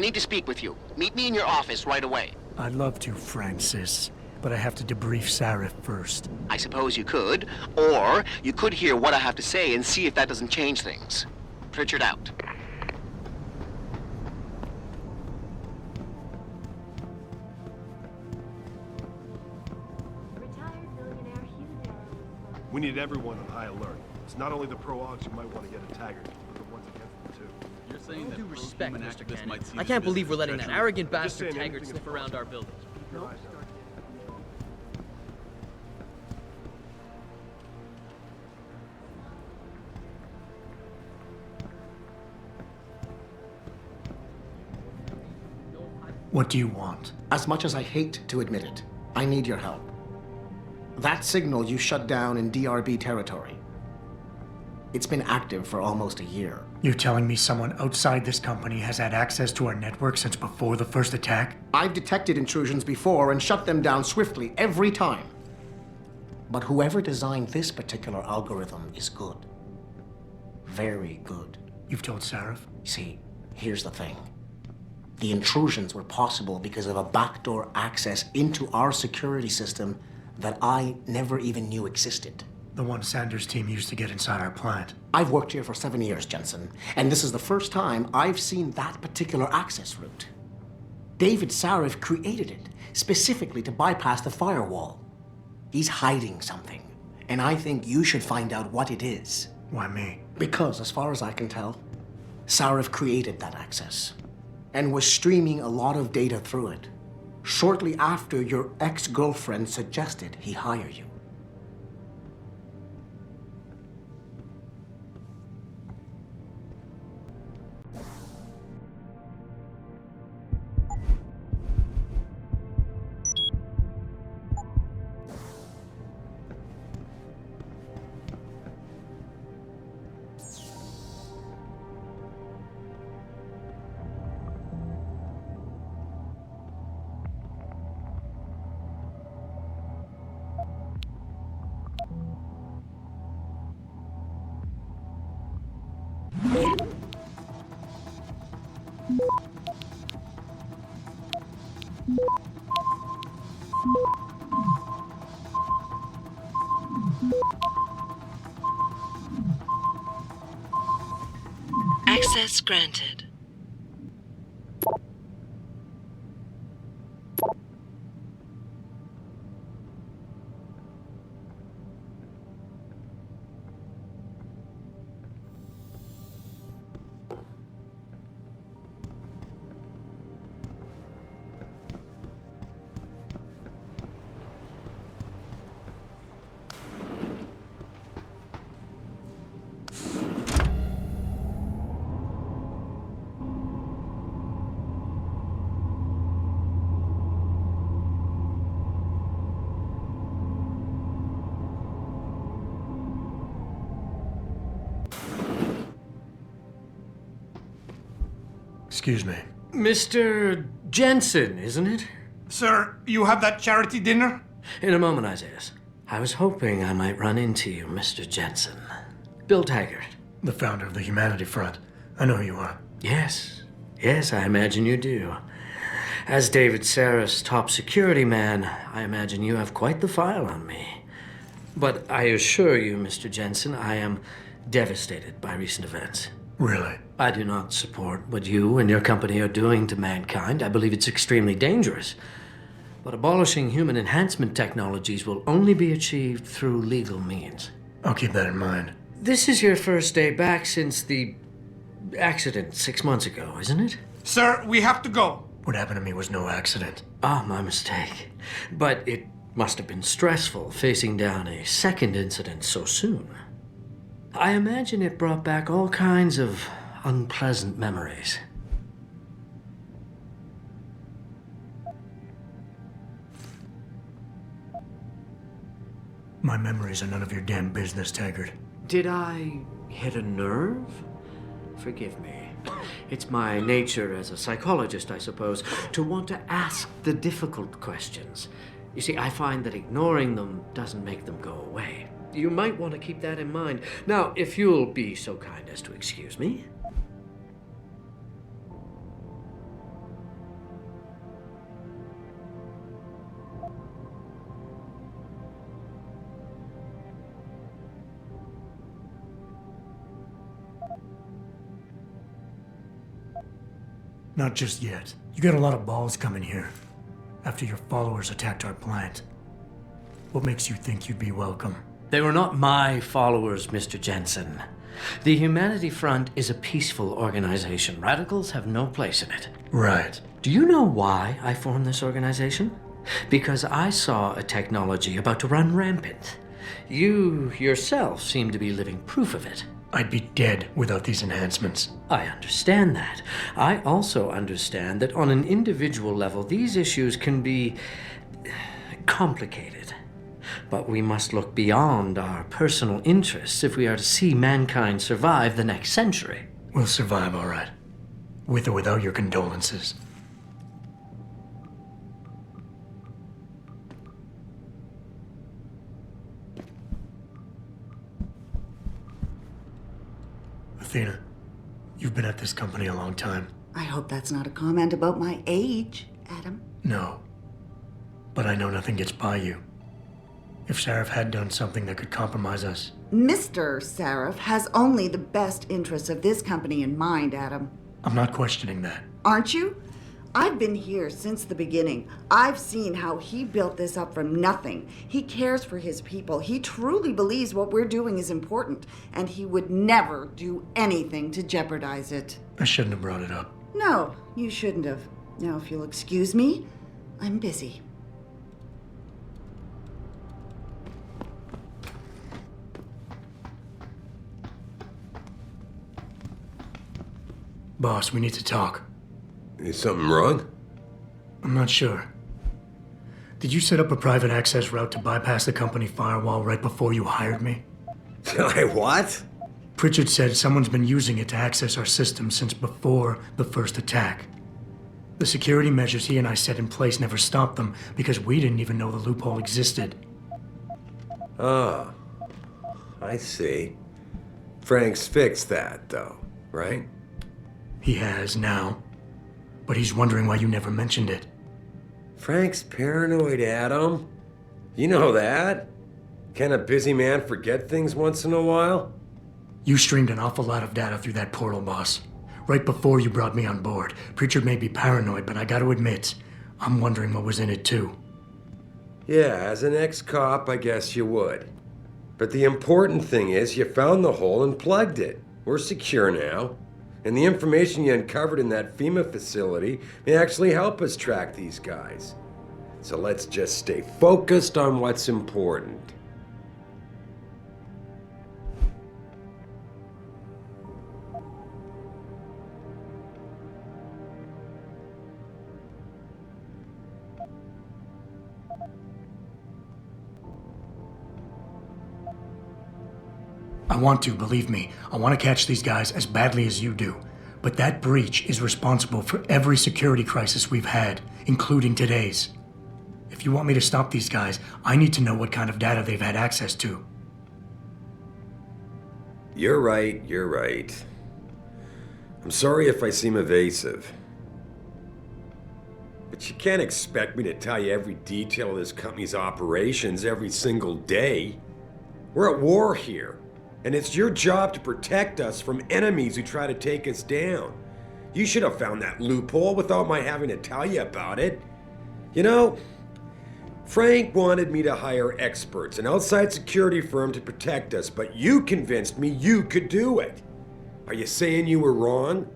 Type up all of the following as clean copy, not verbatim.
need to speak with you. Meet me in your office right away. I'd love to, Francis, but I have to debrief Sarif first. I suppose you could, or you could hear what I have to say and see if that doesn't change things. Pritchard out. We need everyone on high alert. It's not only the pro-ogs who might want to get a Taggart, but the ones against them too. You're saying that Due respect, pro-human Mr. activists Cannon. might see I this can't believe business we're letting that treachery. arrogant Just bastard saying Taggart anything sniff is around our building. Keep your eyes on it. What do you want? As much as I hate to admit it, I need your help. That signal you shut down in DRB territory. It's been active for almost a year. You're telling me someone outside this company has had access to our network since before the first attack? I've detected intrusions before and shut them down swiftly every time. But whoever designed this particular algorithm is good. Very good. You've told Sarif? See, here's the thing. The intrusions were possible because of a backdoor access into our security system that I never even knew existed. The one Sanders' team used to get inside our plant. I've worked here for 7 years, Jensen, and this is the first time I've seen that particular access route. David Sarif created it specifically to bypass the firewall. He's hiding something, and I think you should find out what it is. Why me? Because, as far as I can tell, Sarif created that access and was streaming a lot of data through it shortly after your ex-girlfriend suggested he hire you. Access granted. Excuse me. Mr. Jensen, isn't it? Sir, you have that charity dinner? In a moment, Isaiah. I was hoping I might run into you, Mr. Jensen. Bill Taggart. The founder of the Humanity Front. I know who you are. Yes. Yes, I imagine you do. As David Sarif's top security man, I imagine you have quite the file on me. But I assure you, Mr. Jensen, I am devastated by recent events. Really? I do not support what you and your company are doing to mankind. I believe it's extremely dangerous. But abolishing human enhancement technologies will only be achieved through legal means. I'll keep that in mind. This is your first day back since the accident 6 months ago, isn't it? Sir, we have to go. What happened to me was no accident. Ah, my mistake. But it must have been stressful facing down a second incident so soon. I imagine it brought back all kinds of unpleasant memories. My memories are none of your damn business, Taggart. Did I hit a nerve? Forgive me. It's my nature as a psychologist, I suppose, to want to ask the difficult questions. You see, I find that ignoring them doesn't make them go away. You might want to keep that in mind. Now, if you'll be so kind as to excuse me. Not just yet. You got a lot of balls coming here. After your followers attacked our plant. What makes you think you'd be welcome? They were not my followers, Mr. Jensen. The Humanity Front is a peaceful organization. Radicals have no place in it. Right. Do you know why I formed this organization? Because I saw a technology about to run rampant. You yourself seem to be living proof of it. I'd be dead without these enhancements. I understand that. I also understand that on an individual level, these issues can be complicated. But we must look beyond our personal interests if we are to see mankind survive the next century. We'll survive, all right. With or without your condolences. Athena, you've been at this company a long time. I hope that's not a comment about my age, Adam. No. But I know nothing gets by you. If Sarif had done something that could compromise us. Mr. Sarif has only the best interests of this company in mind, Adam. I'm not questioning that. Aren't you? I've been here since the beginning. I've seen how he built this up from nothing. He cares for his people. He truly believes what we're doing is important, and he would never do anything to jeopardize it. I shouldn't have brought it up. No, you shouldn't have. Now, if you'll excuse me, I'm busy. Boss, we need to talk. Is something wrong? I'm not sure. Did you set up a private access route to bypass the company firewall right before you hired me? I what? Pritchard said someone's been using it to access our system since before the first attack. The security measures he and I set in place never stopped them because we didn't even know the loophole existed. Ah, I see. Frank's fixed that, though, right? He has now, but he's wondering why you never mentioned it. Frank's paranoid, Adam. You know that. Can a busy man forget things once in a while? You streamed an awful lot of data through that portal, boss. Right before you brought me on board. Pritchard may be paranoid, but I gotta admit, I'm wondering what was in it too. Yeah, as an ex-cop, I guess you would. But the important thing is you found the hole and plugged it. We're secure now. And the information you uncovered in that FEMA facility may actually help us track these guys. So let's just stay focused on what's important. I want to, believe me. I want to catch these guys as badly as you do. But that breach is responsible for every security crisis we've had, including today's. If you want me to stop these guys, I need to know what kind of data they've had access to. You're right. I'm sorry if I seem evasive. But you can't expect me to tell you every detail of this company's operations every single day. We're at war here. And it's your job to protect us from enemies who try to take us down. You should have found that loophole without my having to tell you about it. You know, Frank wanted me to hire experts, an outside security firm to protect us, but you convinced me you could do it. Are you saying you were wrong?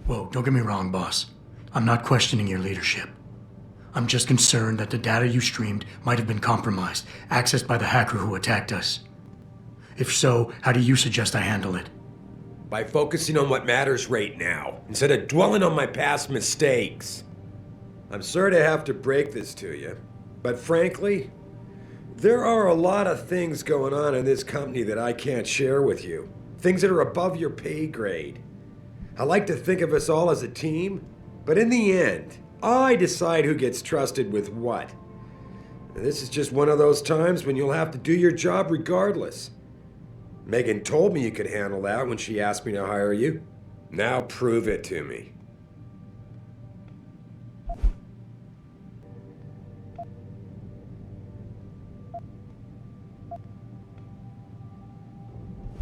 Whoa, don't get me wrong, boss. I'm not questioning your leadership. I'm just concerned that the data you streamed might have been compromised, accessed by the hacker who attacked us. If so, how do you suggest I handle it? By focusing on what matters right now, instead of dwelling on my past mistakes. I'm sorry to have to break this to you, but frankly, there are a lot of things going on in this company that I can't share with you. Things that are above your pay grade. I like to think of us all as a team, but in the end, I decide who gets trusted with what. And this is just one of those times when you'll have to do your job regardless. Megan told me you could handle that when she asked me to hire you. Now prove it to me.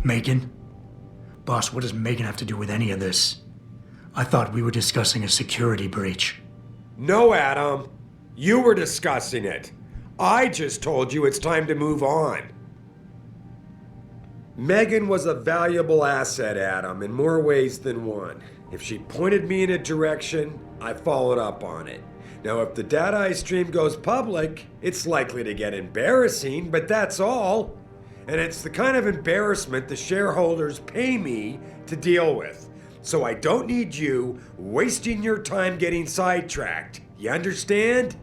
Megan? Boss, what does Megan have to do with any of this? I thought we were discussing a security breach. No, Adam. You were discussing it. I just told you it's time to move on. Megan was a valuable asset, Adam, in more ways than one. If she pointed me in a direction, I followed up on it. Now, if the data I stream goes public, it's likely to get embarrassing, but that's all. And it's the kind of embarrassment the shareholders pay me to deal with. So I don't need you wasting your time getting sidetracked. You understand?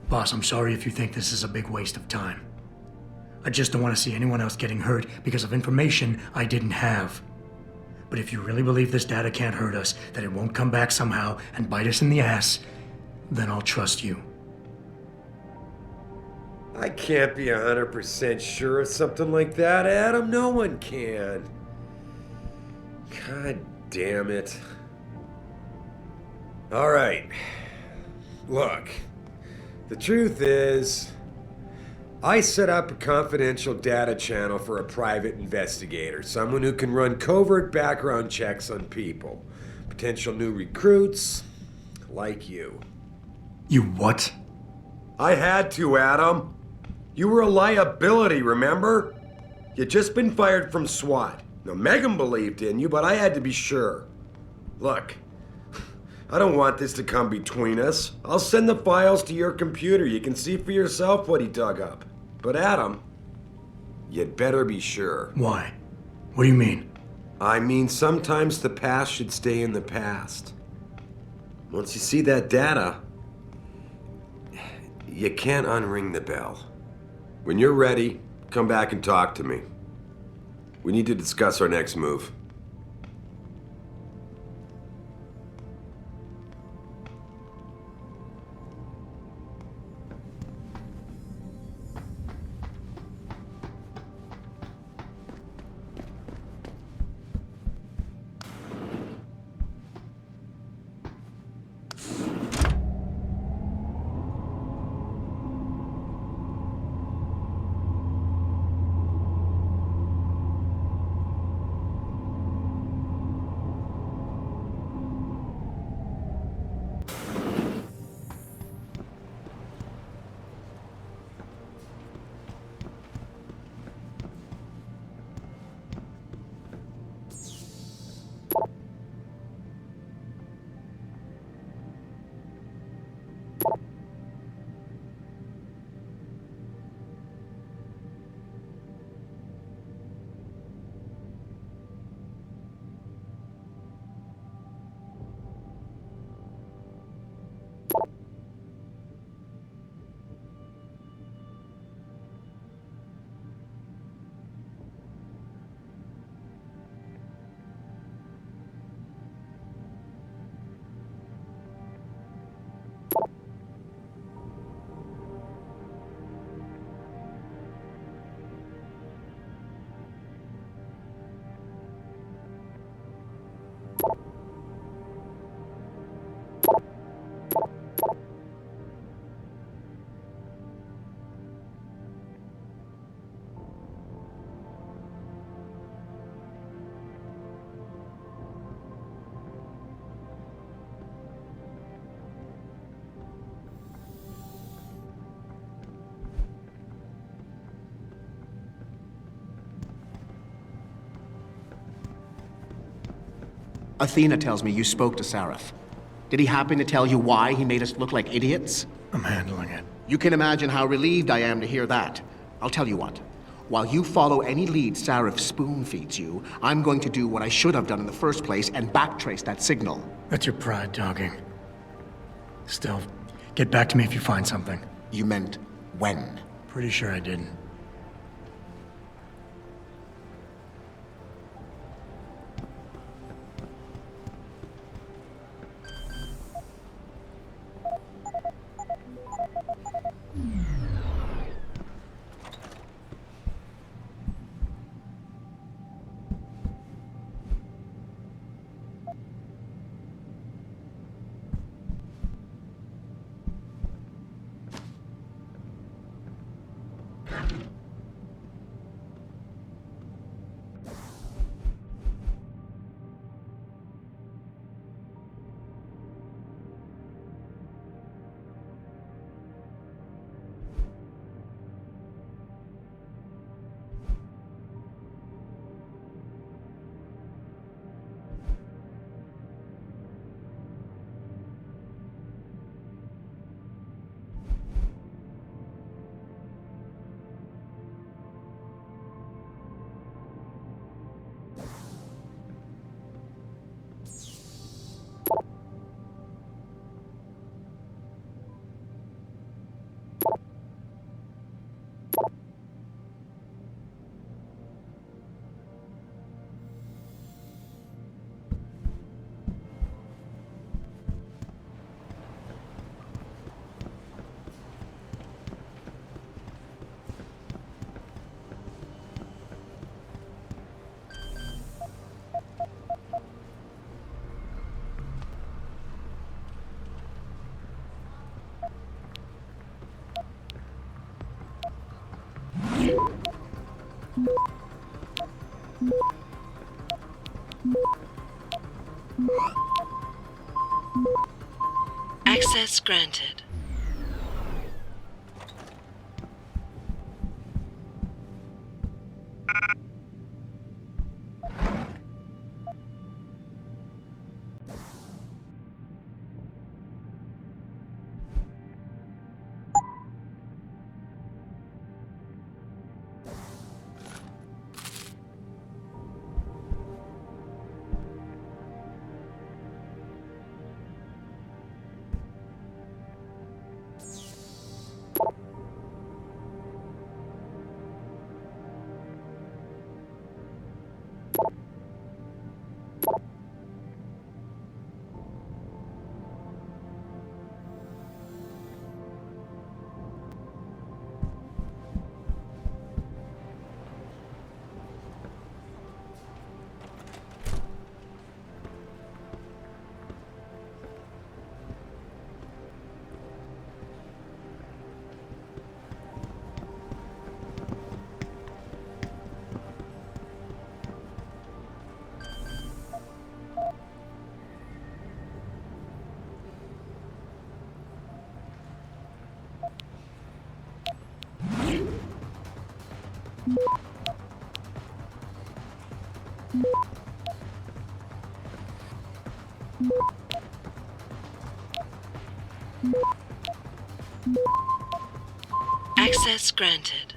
Boss, I'm sorry if you think this is a big waste of time. I just don't want to see anyone else getting hurt because of information I didn't have. But if you really believe this data can't hurt us, that it won't come back somehow and bite us in the ass, then I'll trust you. I can't be 100% sure of something like that, Adam. No one can. God damn it. All right. Look, the truth is, I set up a confidential data channel for a private investigator, someone who can run covert background checks on people, potential new recruits, like you. You what? I had to, Adam. You were a liability, remember? You'd just been fired from SWAT. Now, Megan believed in you, but I had to be sure. Look, I don't want this to come between us. I'll send the files to your computer. You can see for yourself what he dug up. But Adam, you'd better be sure. Why? What do you mean? I mean, sometimes the past should stay in the past. Once you see that data, you can't unring the bell. When you're ready, come back and talk to me. We need to discuss our next move. Athena tells me you spoke to Sarif. Did he happen to tell you why he made us look like idiots? I'm handling it. You can imagine how relieved I am to hear that. I'll tell you what. While you follow any lead Sarif spoon-feeds you, I'm going to do what I should have done in the first place and backtrace that signal. That's your pride talking. Still, get back to me if you find something. You meant when? Pretty sure I didn't. Access granted. Access granted.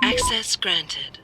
Access granted.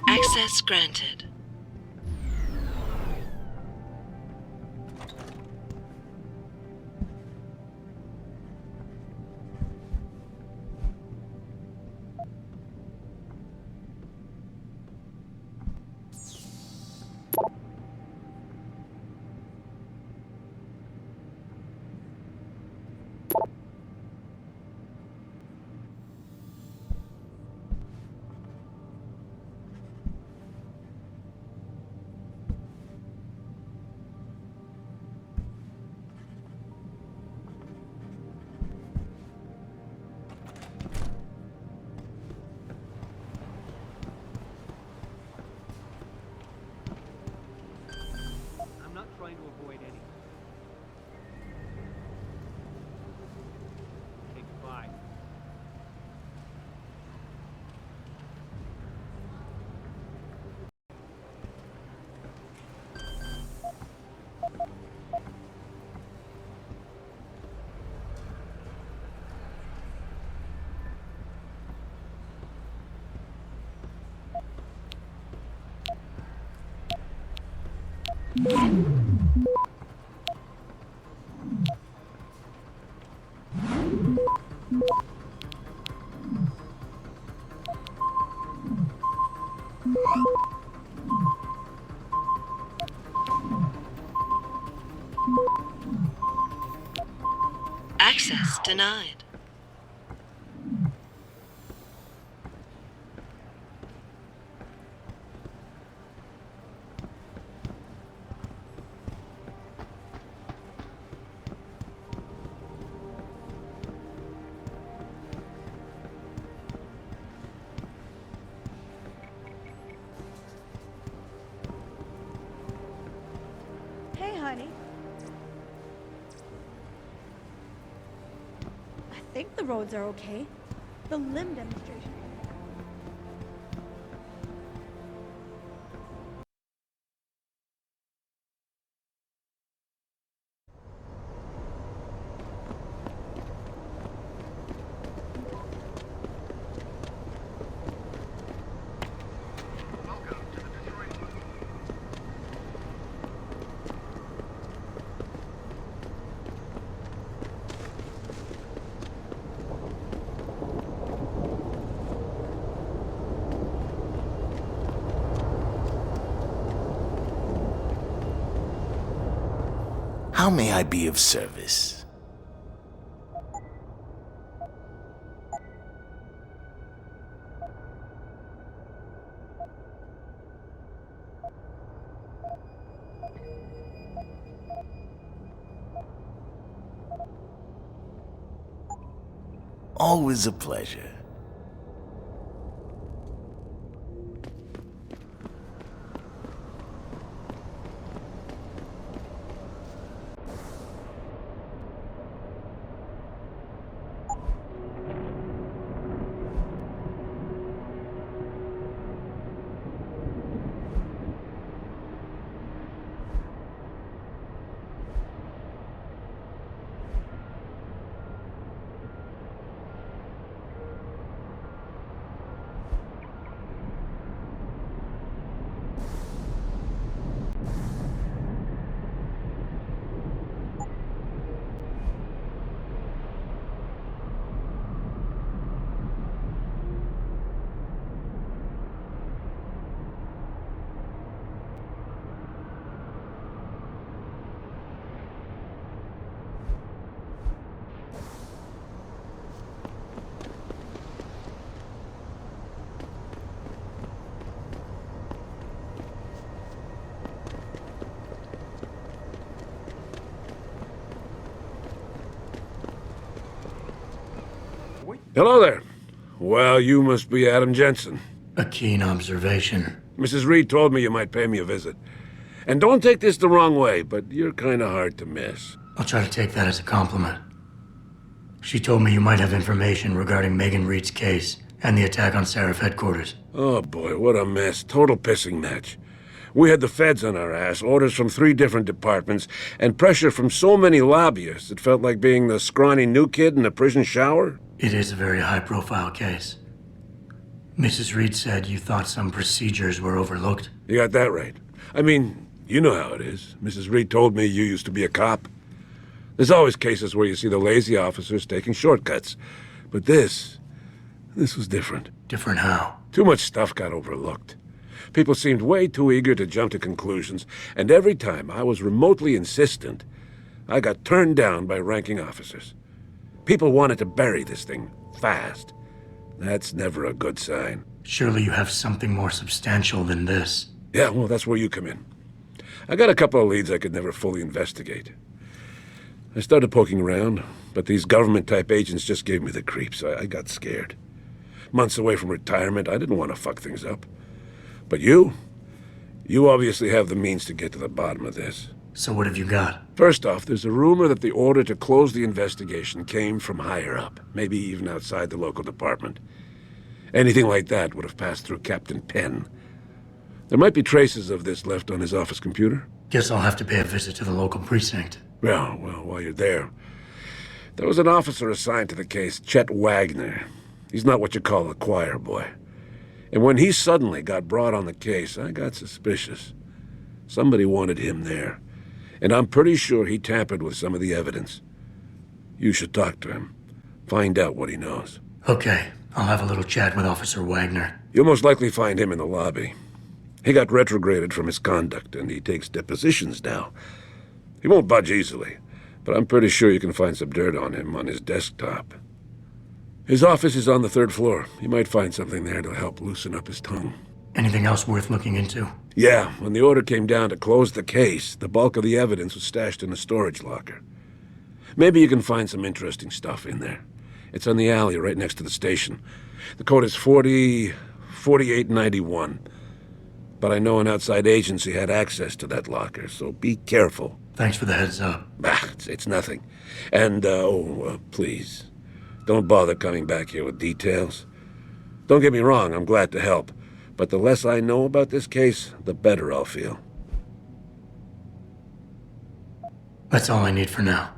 Access granted. I'm not trying to avoid anything. Okay, goodbye. Access denied. Hey, honey. I think the roads are okay. The limb demonstration. How may I be of service? Always a pleasure. Hello there. Well, you must be Adam Jensen. A keen observation. Mrs. Reed told me you might pay me a visit. And don't take this the wrong way, but you're kind of hard to miss. I'll try to take that as a compliment. She told me you might have information regarding Megan Reed's case and the attack on Sarif headquarters. Oh boy, what a mess. Total pissing match. We had the feds on our ass, orders from 3 different departments, and pressure from so many lobbyists it felt like being the scrawny new kid in a prison shower. It is a very high-profile case. Mrs. Reed said you thought some procedures were overlooked. You got that right. I mean, you know how it is. Mrs. Reed told me you used to be a cop. There's always cases where you see the lazy officers taking shortcuts. But this was different. Different how? Too much stuff got overlooked. People seemed way too eager to jump to conclusions, and every time I was remotely insistent, I got turned down by ranking officers. People wanted to bury this thing fast. That's never a good sign. Surely you have something more substantial than this. Yeah, well, that's where you come in. I got a couple of leads I could never fully investigate. I started poking around, but these government-type agents just gave me the creeps. I got scared. Months away from retirement, I didn't want to fuck things up. But you obviously have the means to get to the bottom of this. So what have you got? First off, there's a rumor that the order to close the investigation came from higher up, maybe even outside the local department. Anything like that would have passed through Captain Penn. There might be traces of this left on his office computer. Guess I'll have to pay a visit to the local precinct. Well, while you're there, there was an officer assigned to the case, Chet Wagner. He's not what you call a choir boy. And when he suddenly got brought on the case, I got suspicious. Somebody wanted him there. And I'm pretty sure he tampered with some of the evidence. You should talk to him. Find out what he knows. Okay, I'll have a little chat with Officer Wagner. You'll most likely find him in the lobby. He got retrograded from his conduct, and he takes depositions now. He won't budge easily, but I'm pretty sure you can find some dirt on him on his desktop. His office is on the 3rd floor. You might find something there to help loosen up his tongue. Anything else worth looking into? Yeah, when the order came down to close the case, the bulk of the evidence was stashed in a storage locker. Maybe you can find some interesting stuff in there. It's on the alley right next to the station. The code is 4891. But I know an outside agency had access to that locker, so be careful. Thanks for the heads up. It's nothing. And, please, don't bother coming back here with details. Don't get me wrong, I'm glad to help. But the less I know about this case, the better I'll feel. That's all I need for now.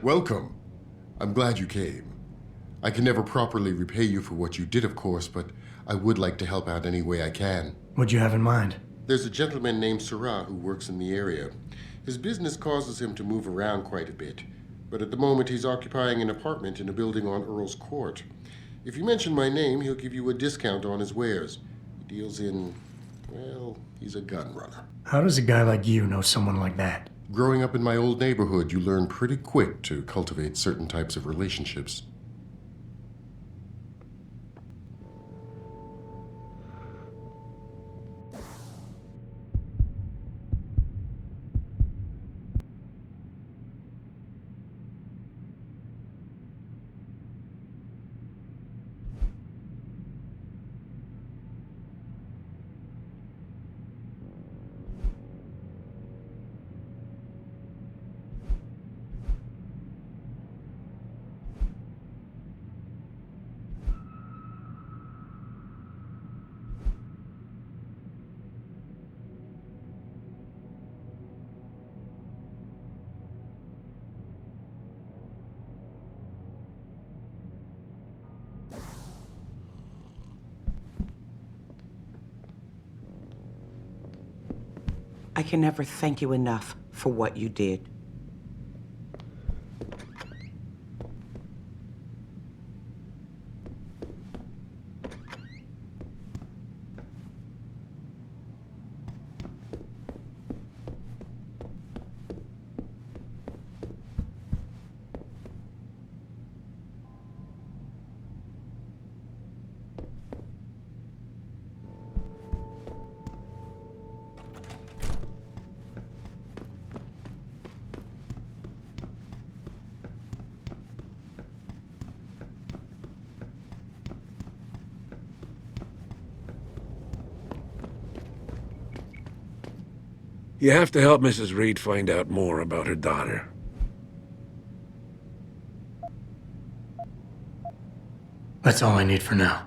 Welcome. I'm glad you came. I can never properly repay you for what you did, of course, but I would like to help out any way I can. What'd you have in mind? There's a gentleman named Sarah who works in the area. His business causes him to move around quite a bit, but at the moment he's occupying an apartment in a building on Earl's Court. If you mention my name, he'll give you a discount on his wares. He deals in, well, he's a gun runner. How does a guy like you know someone like that? Growing up in my old neighborhood, you learn pretty quick to cultivate certain types of relationships. I can never thank you enough for what you did. You have to help Mrs. Reed find out more about her daughter. That's all I need for now.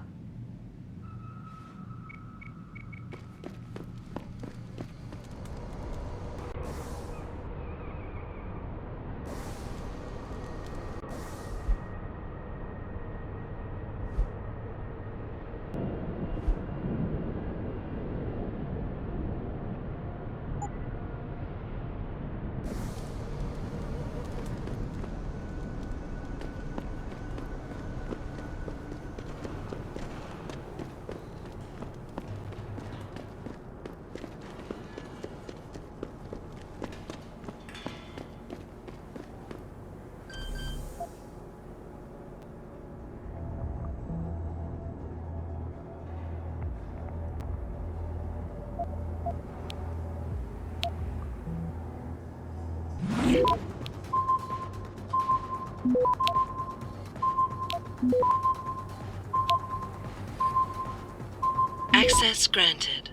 Access granted.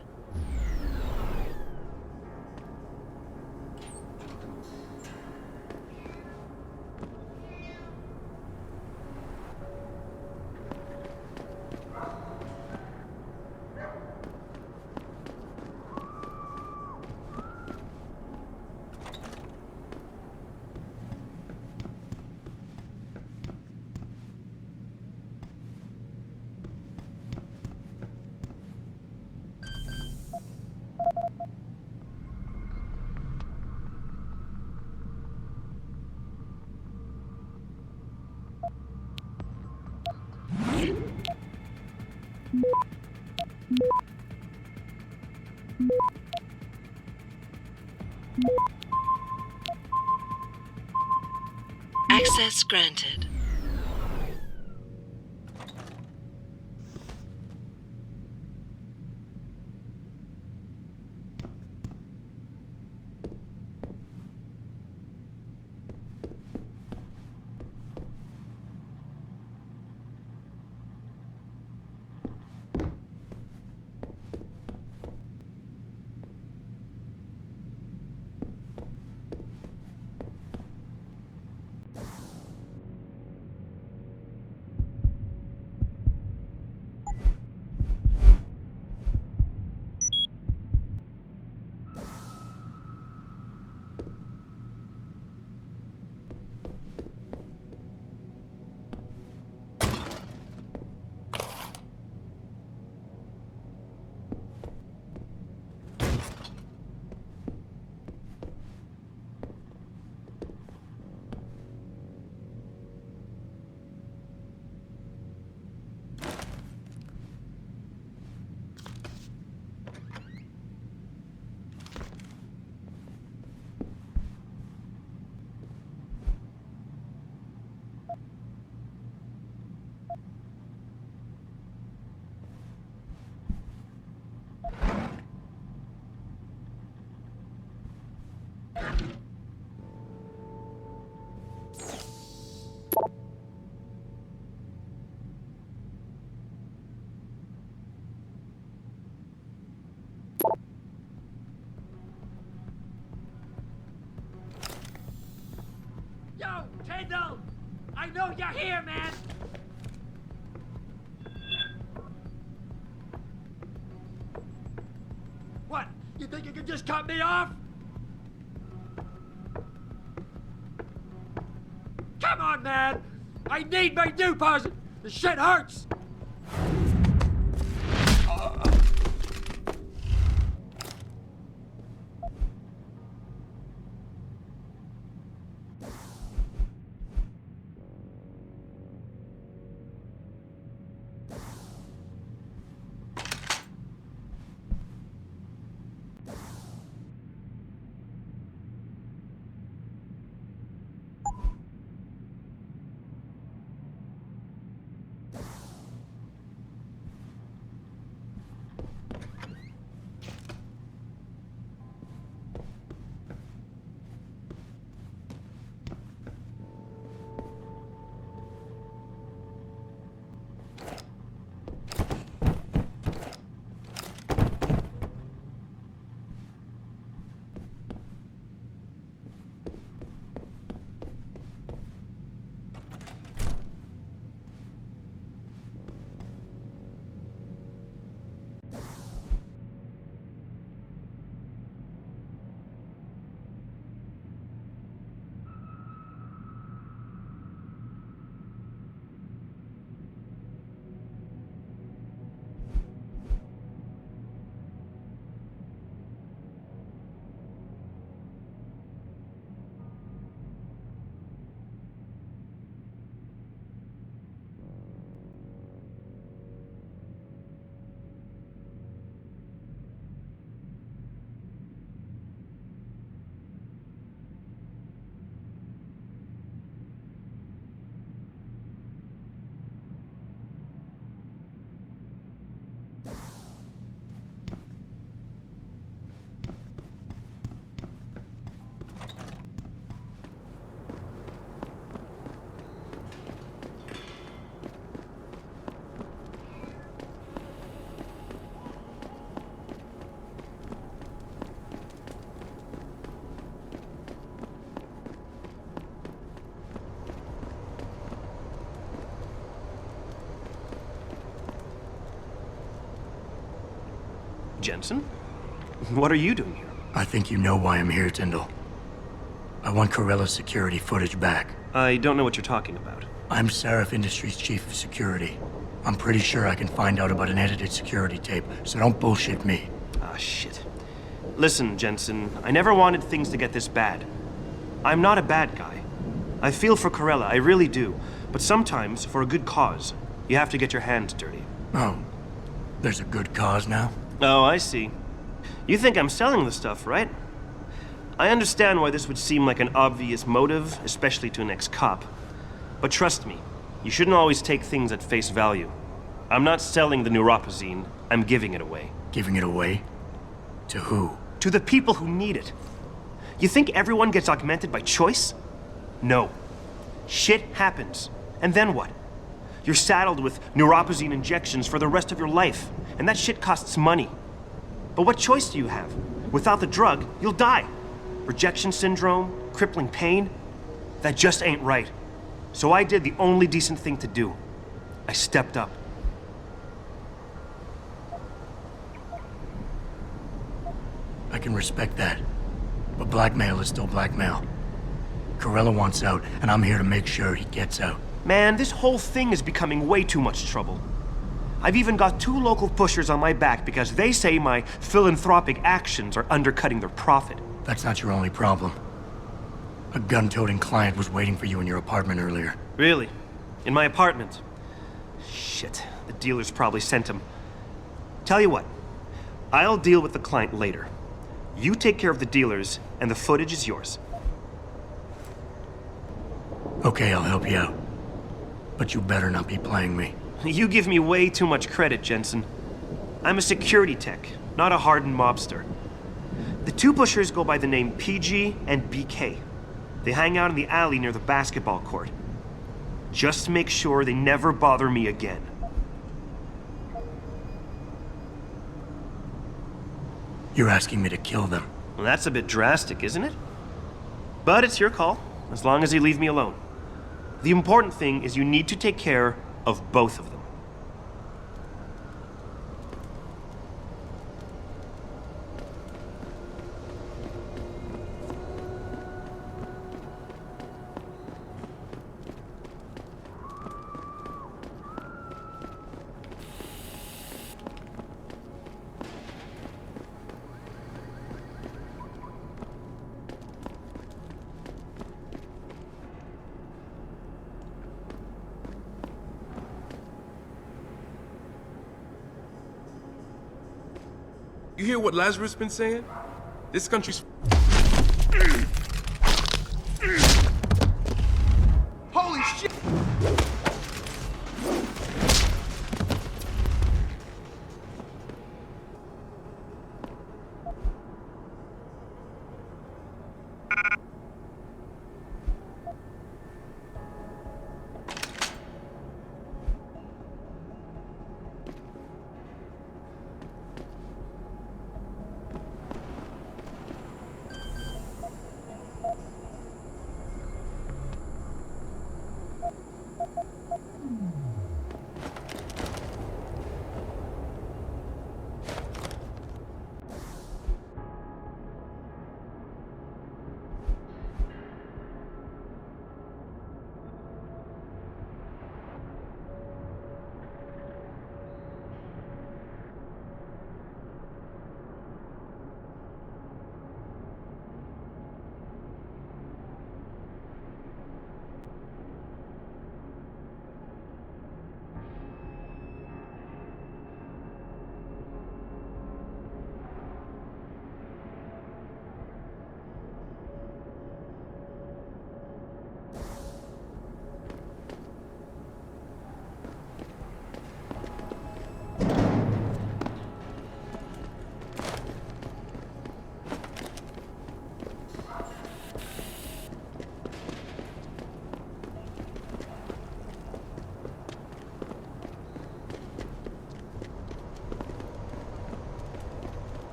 Access granted. Yo, Kendall! I know you're here, man! What? You think you can just cut me off? Come on, man! I need my new posit! The shit hurts! Jensen? What are you doing here? I think you know why I'm here, Tyndall. I want Corella's security footage back. I don't know what you're talking about. I'm Sarif Industries' chief of security. I'm pretty sure I can find out about an edited security tape, so don't bullshit me. Ah, shit. Listen, Jensen, I never wanted things to get this bad. I'm not a bad guy. I feel for Corella, I really do. But sometimes, for a good cause, you have to get your hands dirty. Oh, there's a good cause now? Oh, I see. You think I'm selling the stuff, right? I understand why this would seem like an obvious motive, especially to an ex-cop. But trust me, you shouldn't always take things at face value. I'm not selling the neuropazine, I'm giving it away. Giving it away? To who? To the people who need it. You think everyone gets augmented by choice? No. Shit happens. And then what? You're saddled with neuropazine injections for the rest of your life, and that shit costs money. But what choice do you have? Without the drug, you'll die. Rejection syndrome, crippling pain. That just ain't right. So I did the only decent thing to do. I stepped up. I can respect that. But blackmail is still blackmail. Corella wants out, and I'm here to make sure he gets out. Man, this whole thing is becoming way too much trouble. I've even got 2 local pushers on my back because they say my philanthropic actions are undercutting their profit. That's not your only problem. A gun-toting client was waiting for you in your apartment earlier. Really? In my apartment? Shit, the dealers probably sent him. Tell you what, I'll deal with the client later. You take care of the dealers, and the footage is yours. Okay, I'll help you out. But you better not be playing me. You give me way too much credit, Jensen. I'm a security tech, not a hardened mobster. The 2 pushers go by the name PG and BK. They hang out in the alley near the basketball court. Just make sure they never bother me again. You're asking me to kill them. Well, that's a bit drastic, isn't it? But it's your call, as long as you leave me alone. The important thing is you need to take care of both of them. You hear what Lazarus been saying? This country's... Holy shit!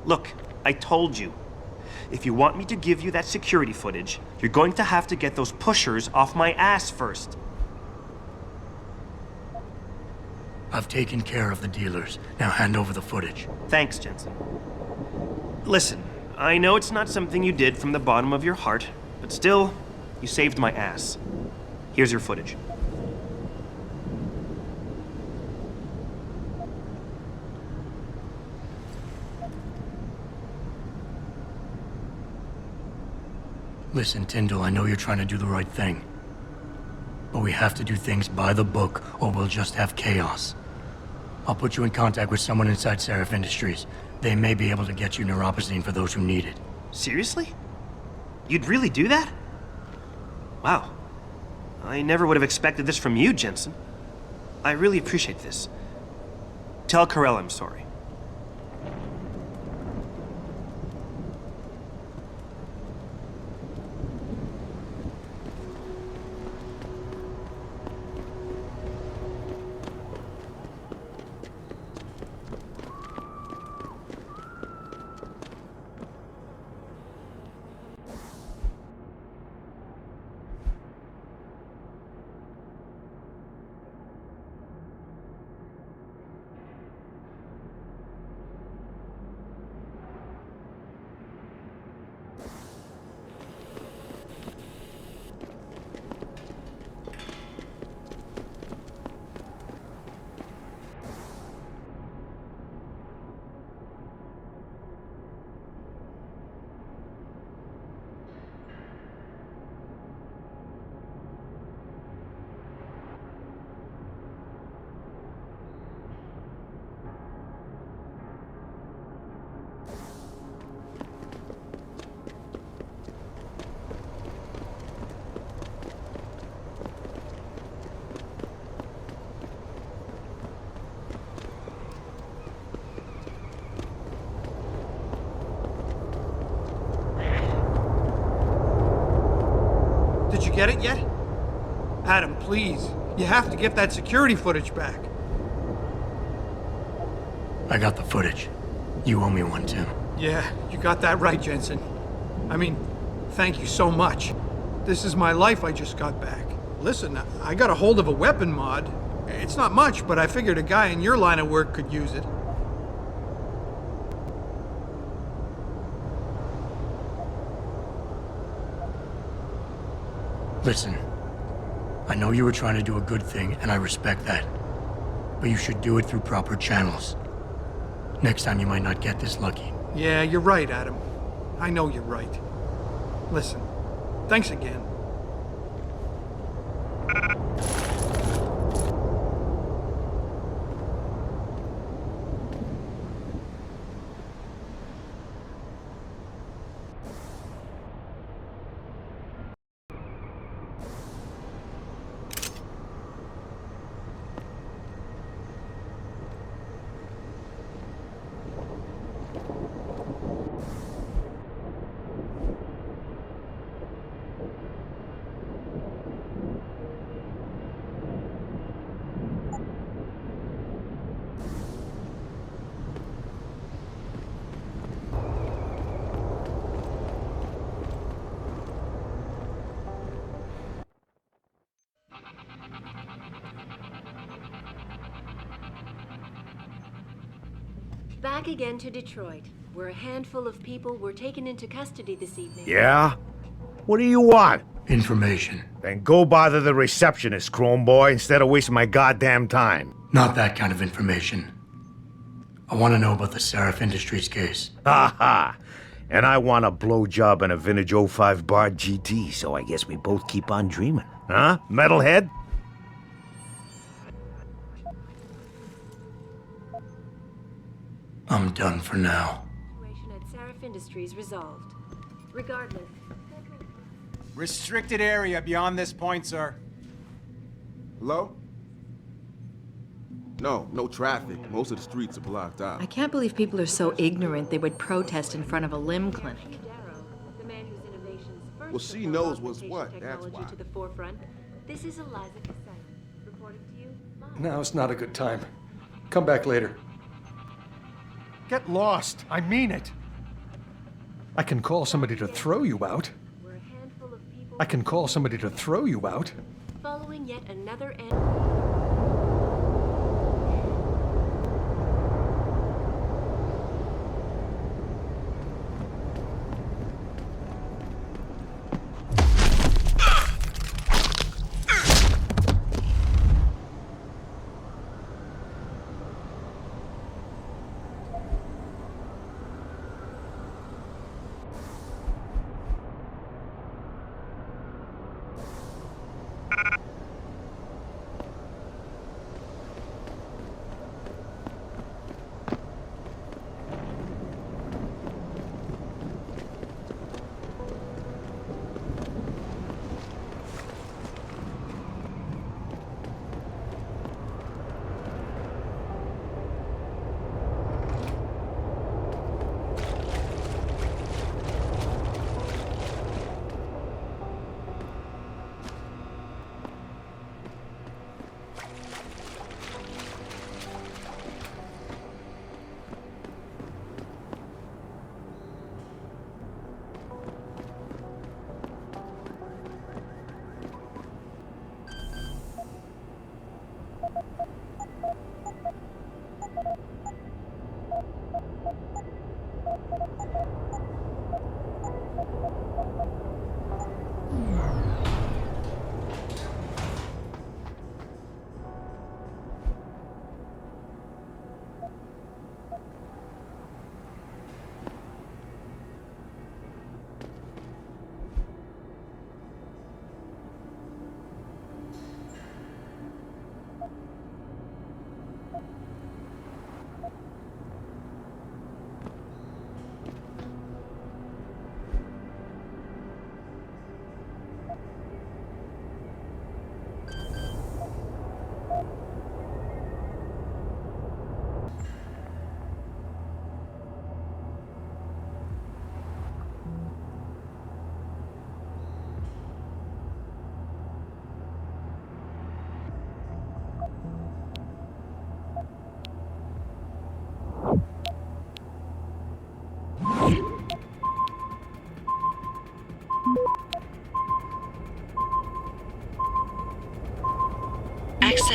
Look, I told you. If you want me to give you that security footage, you're going to have to get those pushers off my ass first. I've taken care of the dealers. Now hand over the footage. Thanks, Jensen. Listen, I know it's not something you did from the bottom of your heart, but still, you saved my ass. Here's your footage. Listen, Tyndall, I know you're trying to do the right thing. But we have to do things by the book, or we'll just have chaos. I'll put you in contact with someone inside Sarif Industries. They may be able to get you neuropozyne for those who need it. Seriously? You'd really do that? Wow. I never would have expected this from you, Jensen. I really appreciate this. Tell Carell I'm sorry. Did you get it yet? Adam, please. You have to get that security footage back. I got the footage. You owe me one, Tim. Yeah, you got that right, Jensen. I mean, thank you so much. This is my life I just got back. Listen, I got a hold of a weapon mod. It's not much, but I figured a guy in your line of work could use it. Listen, I know you were trying to do a good thing, and I respect that. But you should do it through proper channels. Next time you might not get this lucky. Yeah, you're right, Adam. I know you're right. Listen, thanks again. Back again to Detroit, where a handful of people were taken into custody this evening. Yeah? What do you want? Information. Then go bother the receptionist, Chrome Boy, instead of wasting my goddamn time. Not that kind of information. I want to know about the Sarif Industries case. Ha ha! And I want a blowjob and a vintage 05 bar GT, so I guess we both keep on dreaming. Huh, metalhead? I'm done for now. Situation at Sarif Industries resolved. Regardless. Restricted area beyond this point, sir. Hello? No traffic. Most of the streets are blocked out. I can't believe people are so ignorant they would protest in front of a limb clinic. Well, she knows what's what, that's why. To the forefront. This is Eliza Cassell, reporting to you. Now it's not a good time. Come back later. Get lost. I mean it. I can call somebody to throw you out. I can call somebody to throw you out. Following yet another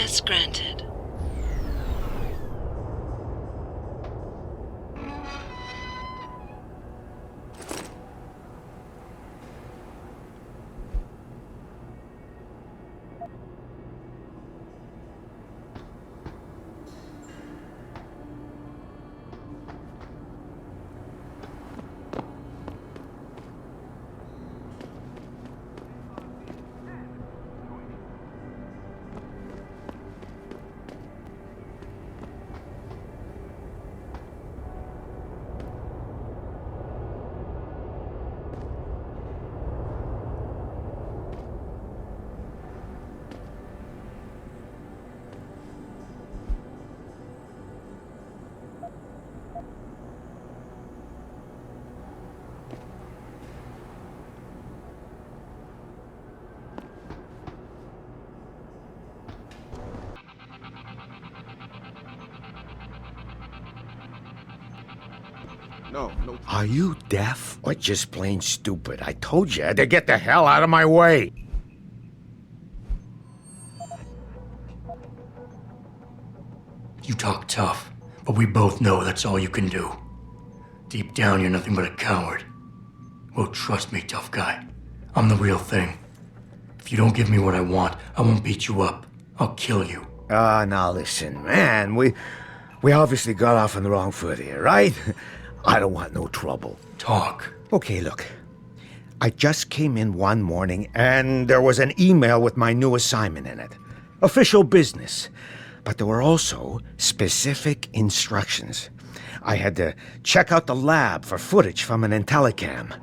Access granted. No. Are you deaf or just plain stupid? I told you to get the hell out of my way. You talk tough, but we both know that's all you can do. Deep down, you're nothing but a coward. Well, trust me, tough guy. I'm the real thing. If you don't give me what I want, I won't beat you up. I'll kill you. Now listen, man. We obviously got off on the wrong foot here, right? I don't want no trouble. Talk. Okay, look. I just came in one morning and there was an email with my new assignment in it. Official business. But there were also specific instructions. I had to check out the lab for footage from an IntelliCam.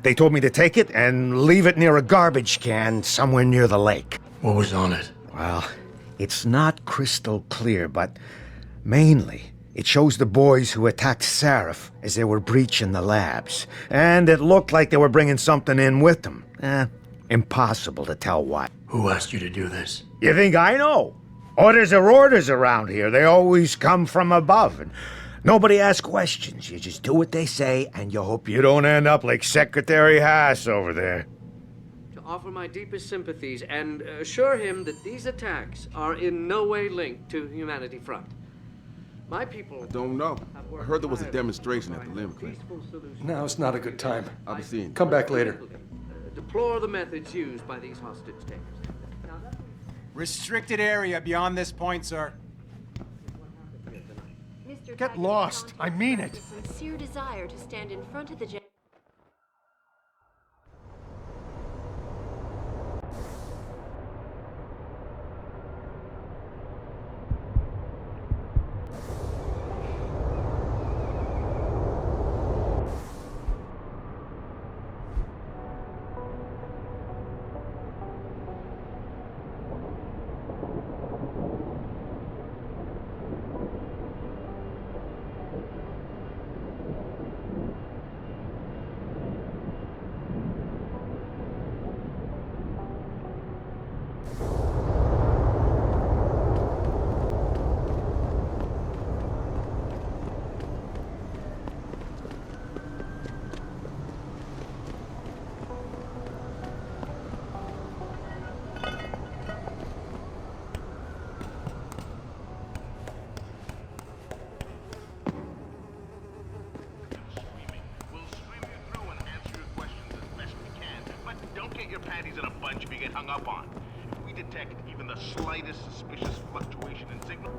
They told me to take it and leave it near a garbage can somewhere near the lake. What was on it? Well, it's not crystal clear, but mainly it shows the boys who attacked Sarif as they were breaching the labs. And it looked like they were bringing something in with them. Impossible to tell what. Who asked you to do this? You think I know? Orders are orders around here. They always come from above. And nobody asks questions. You just do what they say, and you hope you don't end up like Secretary Haas over there. To offer my deepest sympathies and assure him that these attacks are in no way linked to Humanity Front. My people... I don't know. I heard there was a demonstration at the limb clinic. Now's not a good time. I'll be seeing you. Come back later. Deplore the methods used by these hostage takers. Restricted area beyond this point, sir. Get lost. I mean it. Sincere desire to stand in front of the slightest suspicious fluctuation in signal.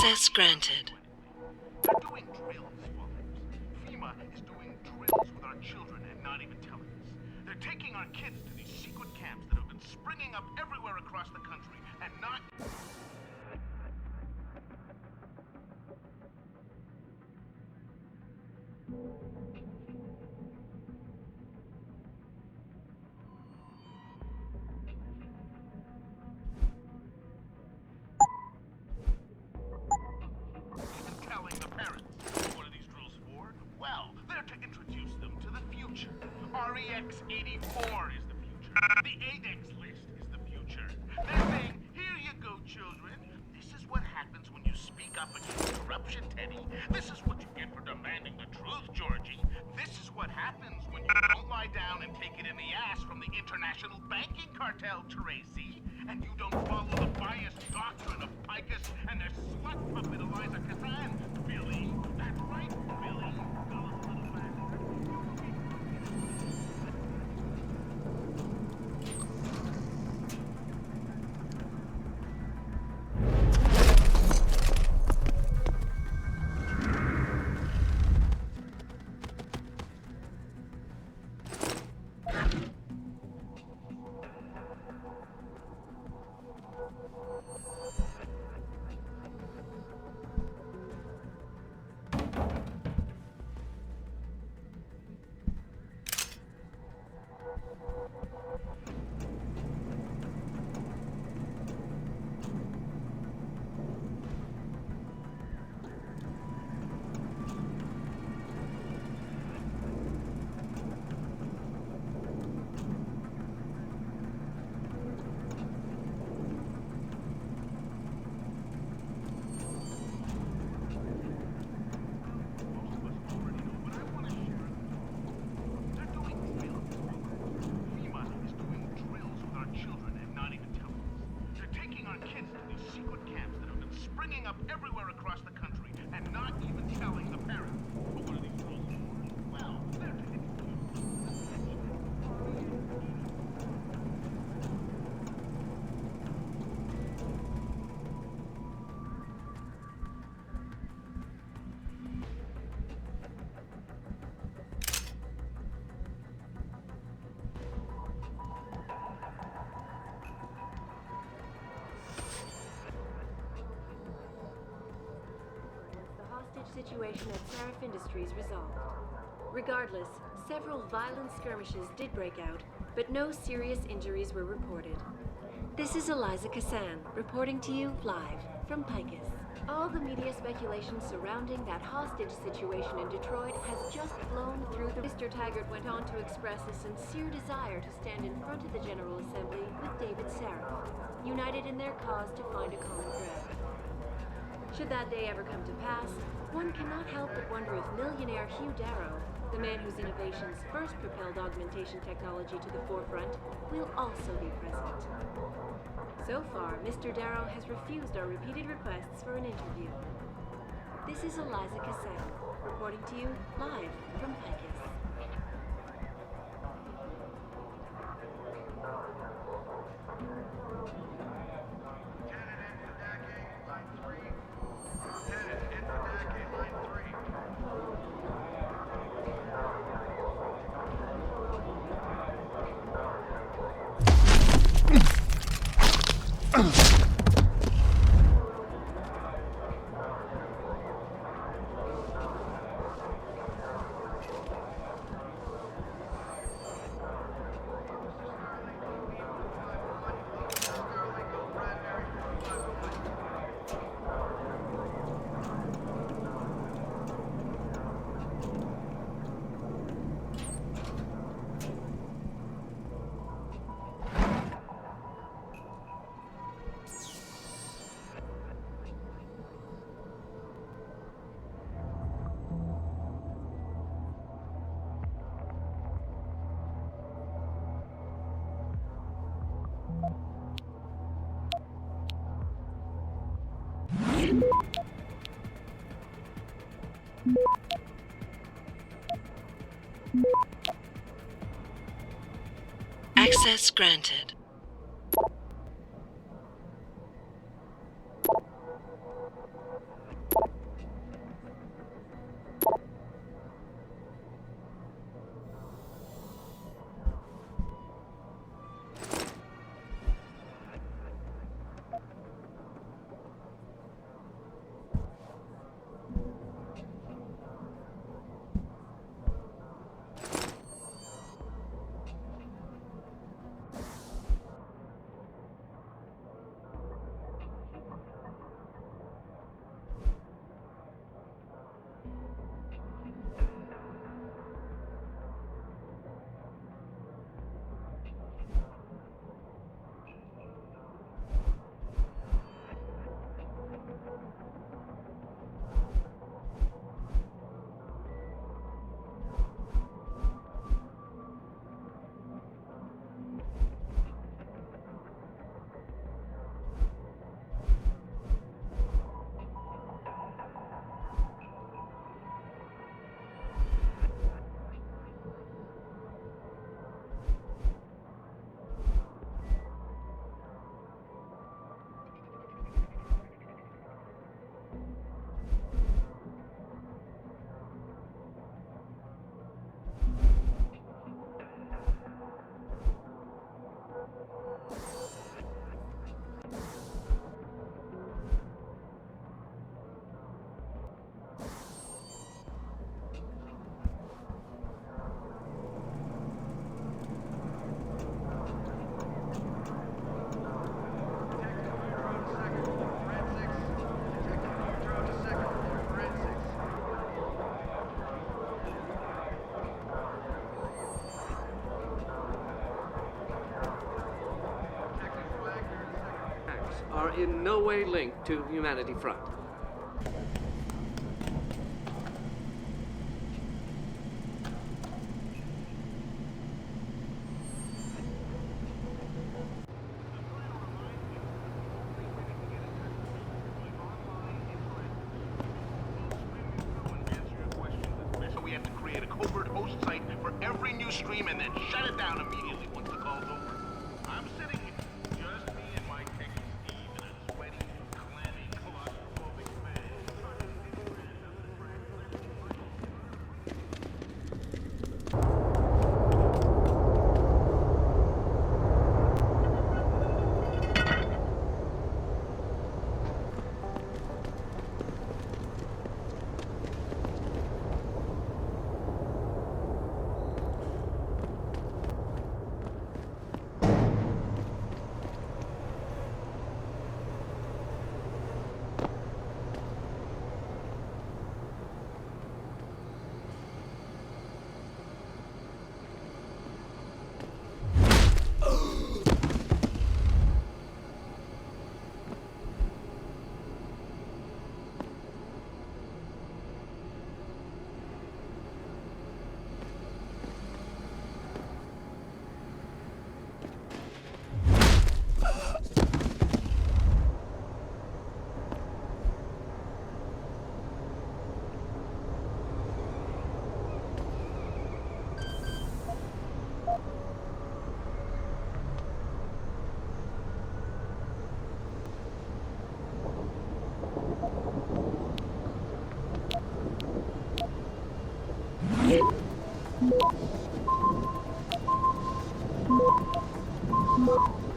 Access granted. They're doing drills, Swallows. FEMA is doing drills with our children and not even telling us. They're taking our kids to these secret camps that have been springing up everywhere across the country and not... telling the parents. What are these drills for? Well, they're to introduce them to the future. REX-84 is the future. The ADEX list is the future. They're saying, here you go, children. This is what happens when you speak up against corruption, Teddy. This is what you get for demanding the truth, Georgie. This is what happens when you don't lie down and take it in the ass from the international banking cartel, Tracy. And you don't follow the biased doctrine of Picus and their slut puppet Eliza Kazan. Billy, that's right, Billy. Go a little faster. Situation at Sarif Industries resolved. Regardless, several violent skirmishes did break out, but no serious injuries were reported. This is Eliza Kazan, reporting to you live from Picus. All the media speculation surrounding that hostage situation in Detroit has just blown through the... Mr. Taggart went on to express a sincere desire to stand in front of the General Assembly with David Sarif, united in their cause to find a common ground. Should that day ever come to pass, one cannot help but wonder if millionaire Hugh Darrow, the man whose innovations first propelled augmentation technology to the forefront, will also be present. So far, Mr. Darrow has refused our repeated requests for an interview. This is Eliza Kazan, reporting to you live from Picus. Access granted. are in no way linked to Humanity Front. So we have to create a covert host site for every new stream and then shut it down immediately once the call's over. I'm sitting here, just me and my techie Steve and a sweaty, clammy, claustrophobic man.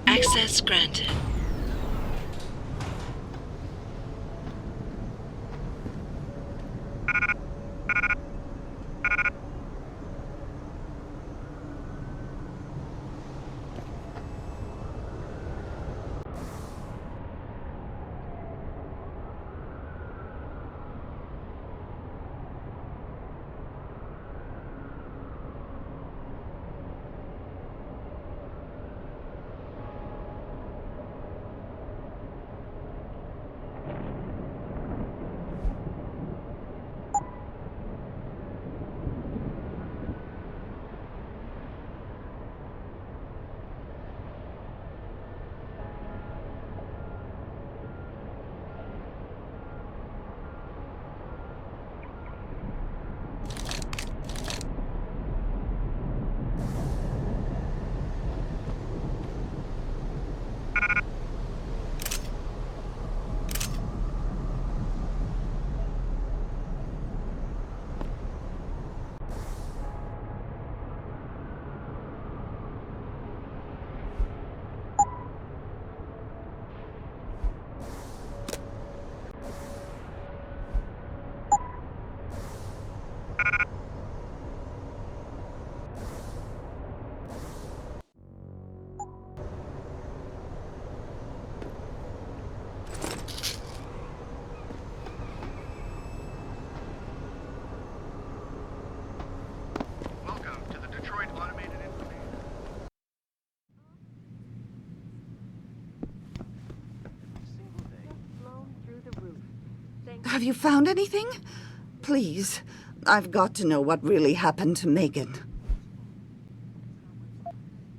Access granted. Have you found anything? Please, I've got to know what really happened to Megan.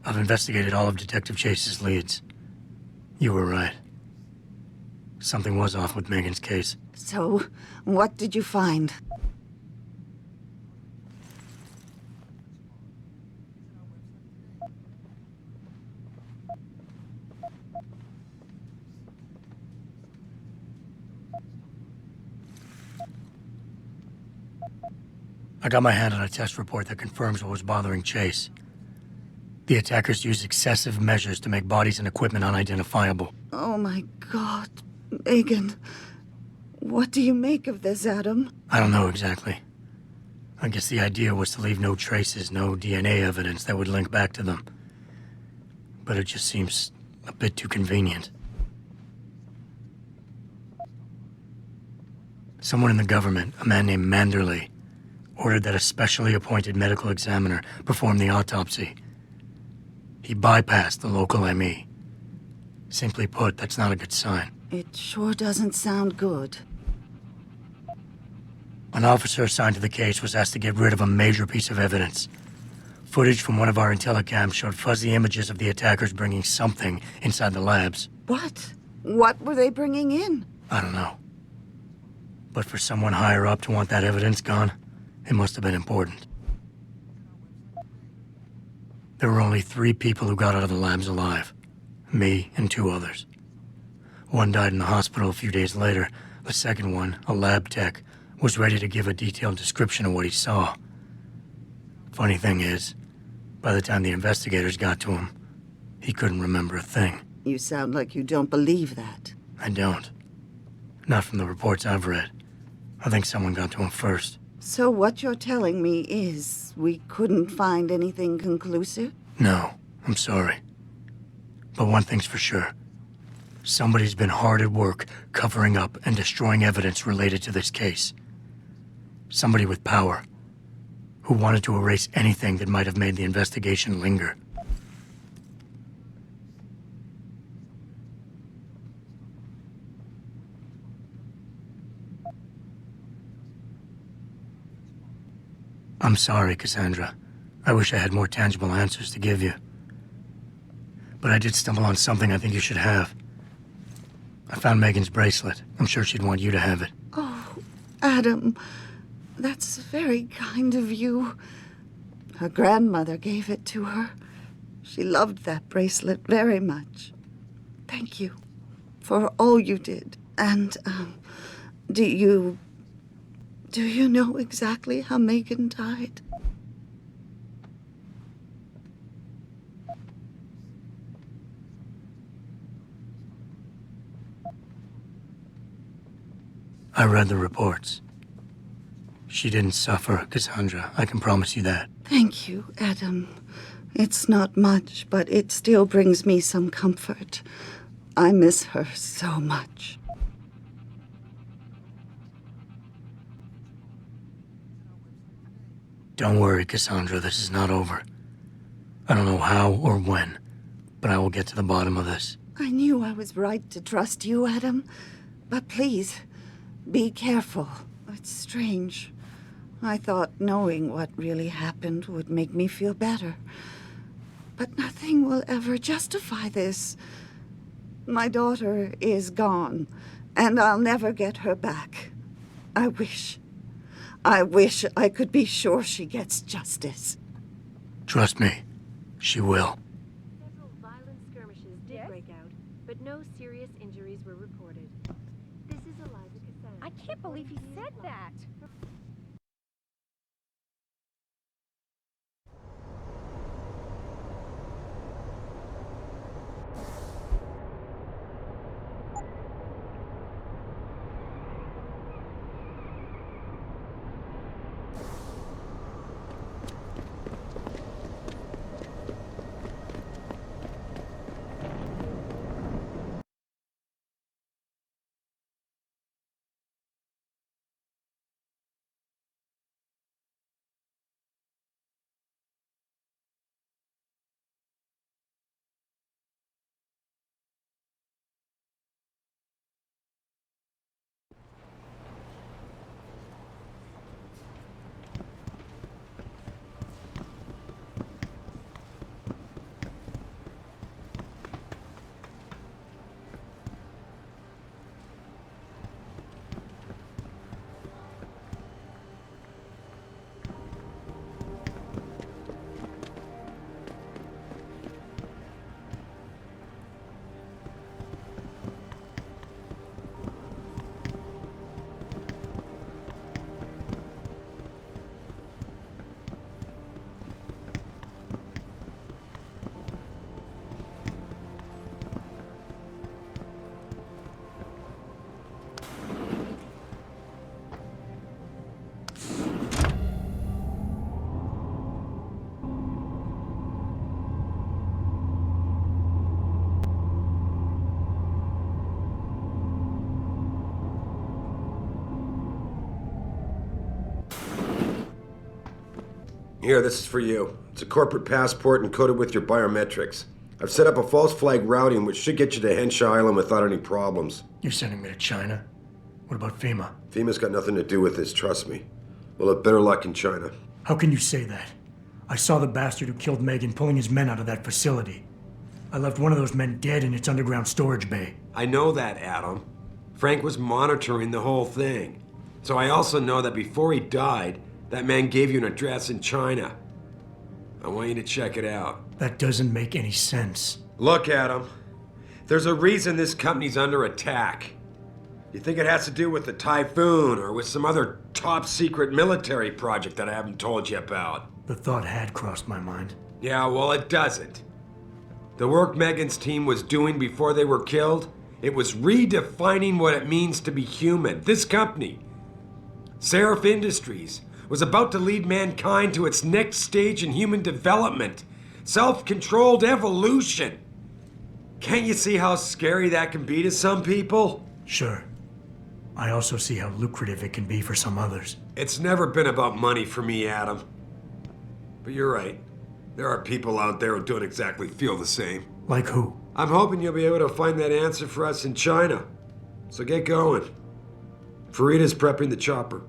I've investigated all of Detective Chase's leads. You were right. Something was off with Megan's case. So, what did you find? I got my hand on a test report that confirms what was bothering Chase. The attackers used excessive measures to make bodies and equipment unidentifiable. Oh my God, Megan. What do you make of this, Adam? I don't know exactly. I guess the idea was to leave no traces, no DNA evidence that would link back to them. But it just seems a bit too convenient. Someone in the government, a man named Manderley, ordered that a specially appointed medical examiner perform the autopsy. He bypassed the local ME. Simply put, that's not a good sign. It sure doesn't sound good. An officer assigned to the case was asked to get rid of a major piece of evidence. Footage from one of our intellicams showed fuzzy images of the attackers bringing something inside the labs. What? What were they bringing in? I don't know. But for someone higher up to want that evidence gone, it must have been important. There were only 3 people who got out of the labs alive. Me and 2 others. One died in the hospital a few days later. The second one, a lab tech, was ready to give a detailed description of what he saw. Funny thing is, by the time the investigators got to him, he couldn't remember a thing. You sound like you don't believe that. I don't. Not from the reports I've read. I think someone got to him first. So what you're telling me is we couldn't find anything conclusive? No, I'm sorry. But one thing's for sure. Somebody's been hard at work covering up and destroying evidence related to this case. Somebody with power, who wanted to erase anything that might have made the investigation linger. I'm sorry, Cassandra. I wish I had more tangible answers to give you. But I did stumble on something I think you should have. I found Megan's bracelet. I'm sure she'd want you to have it. Oh, Adam, that's very kind of you. Her grandmother gave it to her. She loved that bracelet very much. Thank you for all you did. And, do you know exactly how Megan died? I read the reports. She didn't suffer, Cassandra. I can promise you that. Thank you, Adam. It's not much, but it still brings me some comfort. I miss her so much. Don't worry, Cassandra. This is not over. I don't know how or when, but I will get to the bottom of this. I knew I was right to trust you, Adam. But please, be careful. It's strange. I thought knowing what really happened would make me feel better. But nothing will ever justify this. My daughter is gone, and I'll never get her back. I wish I could be sure she gets justice. Trust me, she will. Several violent skirmishes did break out, but no serious injuries were reported. This is Eliza Cassan. I can't believe he said that. Here, this is for you. It's a corporate passport encoded with your biometrics. I've set up a false flag routing which should get you to Henshaw Island without any problems. You're sending me to China? What about FEMA? FEMA's got nothing to do with this, trust me. We'll have better luck in China. How can you say that? I saw the bastard who killed Megan pulling his men out of that facility. I left one of those men dead in its underground storage bay. I know that, Adam. Frank was monitoring the whole thing. So I also know that before he died, that man gave you an address in China. I want you to check it out. That doesn't make any sense. Look, Adam. There's a reason this company's under attack. You think it has to do with the typhoon or with some other top-secret military project that I haven't told you about? The thought had crossed my mind. Yeah, well, it doesn't. The work Megan's team was doing before they were killed, it was redefining what it means to be human. This company, Sarif Industries, was about to lead mankind to its next stage in human development. Self-controlled evolution. Can't you see how scary that can be to some people? Sure. I also see how lucrative it can be for some others. It's never been about money for me, Adam. But you're right. There are people out there who don't exactly feel the same. Like who? I'm hoping you'll be able to find that answer for us in China. So get going. Farida's prepping the chopper.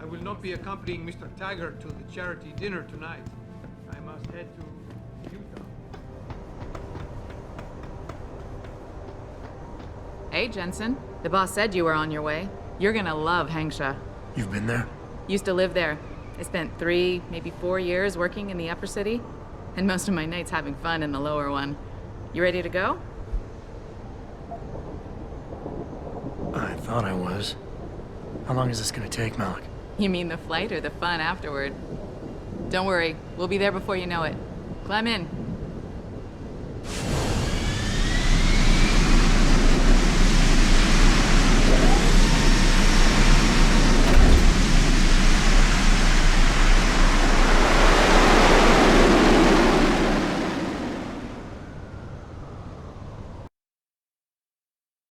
I will not be accompanying Mr. Taggart to the charity dinner tonight. I must head to Utah. Hey, Jensen. The boss said you were on your way. You're gonna love Hangsha. You've been there? Used to live there. I spent 3, maybe 4 years working in the upper city, and most of my nights having fun in the lower one. You ready to go? I thought I was. How long is this gonna take, Malik? You mean the flight or the fun afterward? Don't worry, we'll be there before you know it. Climb in.